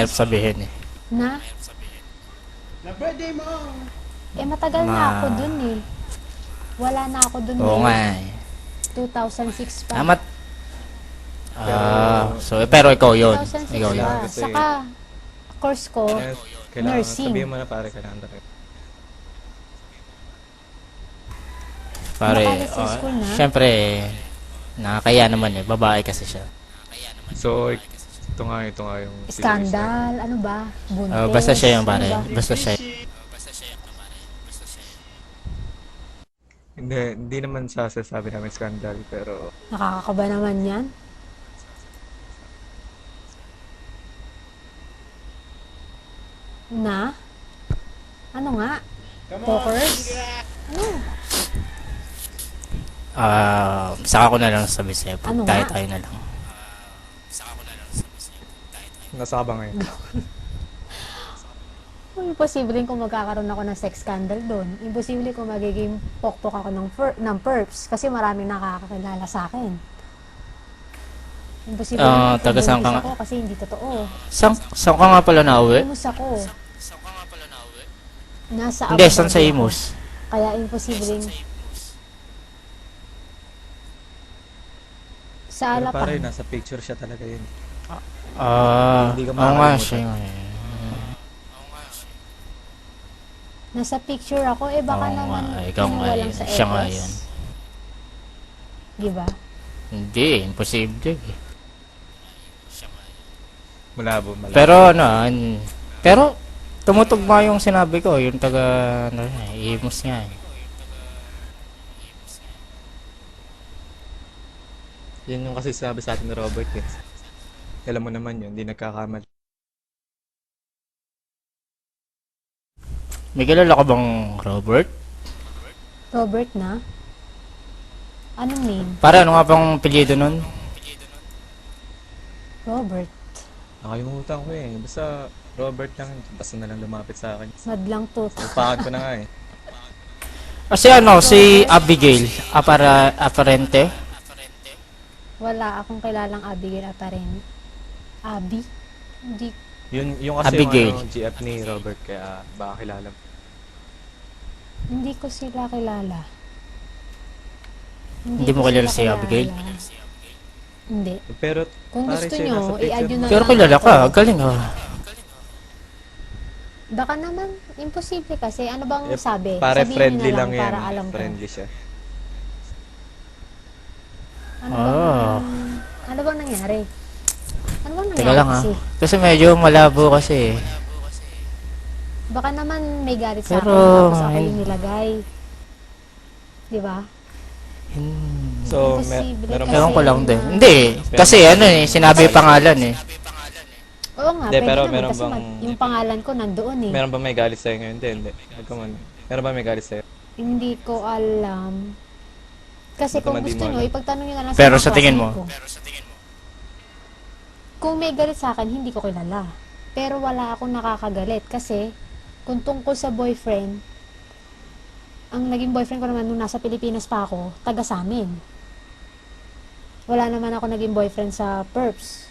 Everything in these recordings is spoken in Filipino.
mahirap sabihin eh. Na? Na birthday mo! Eh, matagal na ako dun eh. Wala na ako dun Oo nga eh. eh. 2006 pa. Amat. Pero ikaw yun. 2006 Ikaw yun. pa. Saka, course ko, Kailangan nursing. sabihin mo na pare, kailangan talaga. Pare, Nakalis sa school na? syempre, nakakaya naman eh. Babae kasi siya. So, ito nga yung series na- Skandal, ano ba? Buntis. Basta siya yung pare. Ano ba? Basta siya. Hindi naman sasabi namin scandal, pero Nakakakaba naman yan. Na? Ano nga? Pokers? Ano? Saka ko na lang sabi sa'yo. Ano Tayo nga? tayo na lang. nasa ka ba ngayon? Imposible kung magkakaroon ako ng sex scandal doon. Imposible kung magiging pokpok ako ng perps kasi maraming nakakakilala sa akin. Imposible na taga saan ka nga? ako kasi hindi totoo. Saan ka nga pala nauwi? Imus ako. Nasa Hindi, Abu saan sa Dhabi ako. Imus? Kaya imposible sa Pero pare, Alapan. nasa picture siya talaga yun. Hindi ka Oo nga makakalimutan. siya yun eh. Nasa picture ako, eh baka Oo naman nga, ikaw nga kinuha lang yun. sa Siya nga FS. yun. Diba? Hindi, imposible eh. Malabo. Pero pero tumutugma yung sinabi ko, yung taga Imus nga eh. Yan yung kasi sabi sa atin ni Robert eh. Alam mo naman yun, hindi nagkakamali. May kilala ka bang Robert? Robert na? Anong name? Para ano nga bang apelyido nun? Robert. Nakalimutan ko eh. Basta Robert lang. Basta na lang lumapit sa akin. Madlang tut. Upakan ko na nga eh. Kasi si Abigail Aparente. Wala akong kilalang Abigail Aparen. Abi? Hindi. Yung kasi Abigail. yung GF ni Robert, kaya baka kilala mo. Hindi ko sila kilala. Hindi mo ko kilala sila si Abigail? Hindi. Pero Kung pare, gusto siya nyo, nasa picture i-add nyo mo. na Pero lang kilala ako. ka, galing ah. Baka naman, imposible kasi. Ano bang Eh, sabi? Pare, Sabihin friendly nyo na lang yan. para alam ko. Friendly siya. Ano Ah. ano bang nangyari? Ano bang nangyari Teka lang ha. kasi? Kasi medyo malabo kasi eh. Baka naman may galit sa Pero, akin tapos ako ay- yung nilagay. Di ba? So, Imposible meron kasi. Ewan ko lang din. na- Hindi, kasi sinabi pangalan eh. Oo nga, Hindi, pwede pero naman meron kasi bang- yung pangalan ko nandoon eh. meron ba may galit sa'yo ngayon? Hindi. Huwag ka man. Meron ba may galit sa'yo? Hindi ko alam. Kasi Ba't kung naman di gusto mo nyo, alam? ipagtanong nyo na lang Pero mga sa tingin mo? classmate ko. Kung may galit sa akin, hindi ko kilala. Pero wala akong nakakagalit kasi kung tungkol sa boyfriend, ang naging boyfriend ko naman nung nasa Pilipinas pa ako, taga sa amin. Wala naman ako naging boyfriend sa Perps.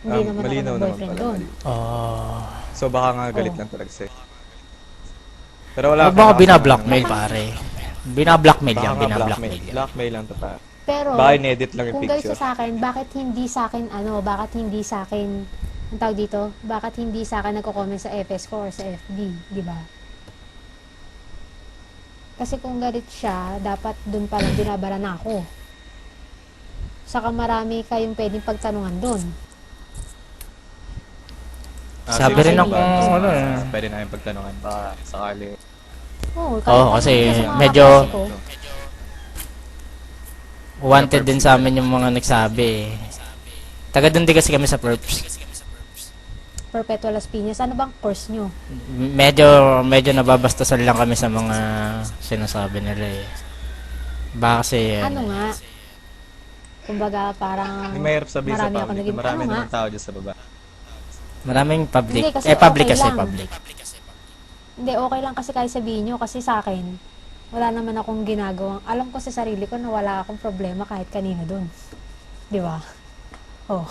Hindi naman ako Malinaw naman nag-boyfriend pala. doon. Oh. So, baka nga galit Oo. lang talaga sa'yo. Pero wala Wag mo ka binablockmail pare. Binablockmail Baka yan, nga binablockmail yan. Blackmail lang to pa. Pero, Baka in-edit lang yung kung galit picture. siya sa akin, bakit hindi sa akin, ang tawag dito, bakit hindi sa akin nagko-comment sa FS ko or sa FB, di ba? Kasi kung galit siya, dapat dun pa lang binabara na ako. Saka marami kayong pwedeng pagtanungan dun. Sabi Sige, rin sige ako, ba? ano eh. Pwede namin pagtanungan baka sakali. Oo, kasi sa mga medyo- kaklase ko, Wanted din sa amin yung mga nagsabi eh. Taga doon din kasi kami sa Perps. Perpetual Las Piñas. Ano bang course nyo? Medyo nababastasan lang kami sa mga sinasabi nila eh. Baka kasi Ano nga? Kumbaga parang Hindi mahirap sabihin sa marami ako public. naging, Marami ano nga? naman tao dyan sa baba. maraming public. Hindi, kasi Public okay kasi, lang. public. Hindi, okay lang kasi kahit sabihin nyo. Kasi sa akin, wala naman akong ginagawang, alam ko sa sarili ko na wala akong problema kahit kanina dun. Di ba? Oh.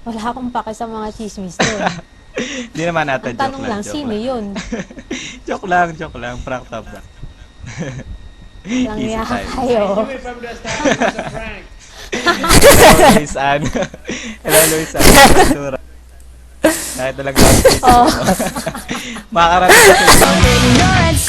Wala akong pake sa mga chismis doon. Hindi naman ata Ang joke tanong lang, joke sino yun? Joke lang. Prank to prank. Lang Easy niya time. kayo. Do it from the start. It was a prank. Hello, Luis Ann. Hello, Luis Ann. Ventura. Kahit talaga ang face mo. Oh. Makakarating ka sa Ignorance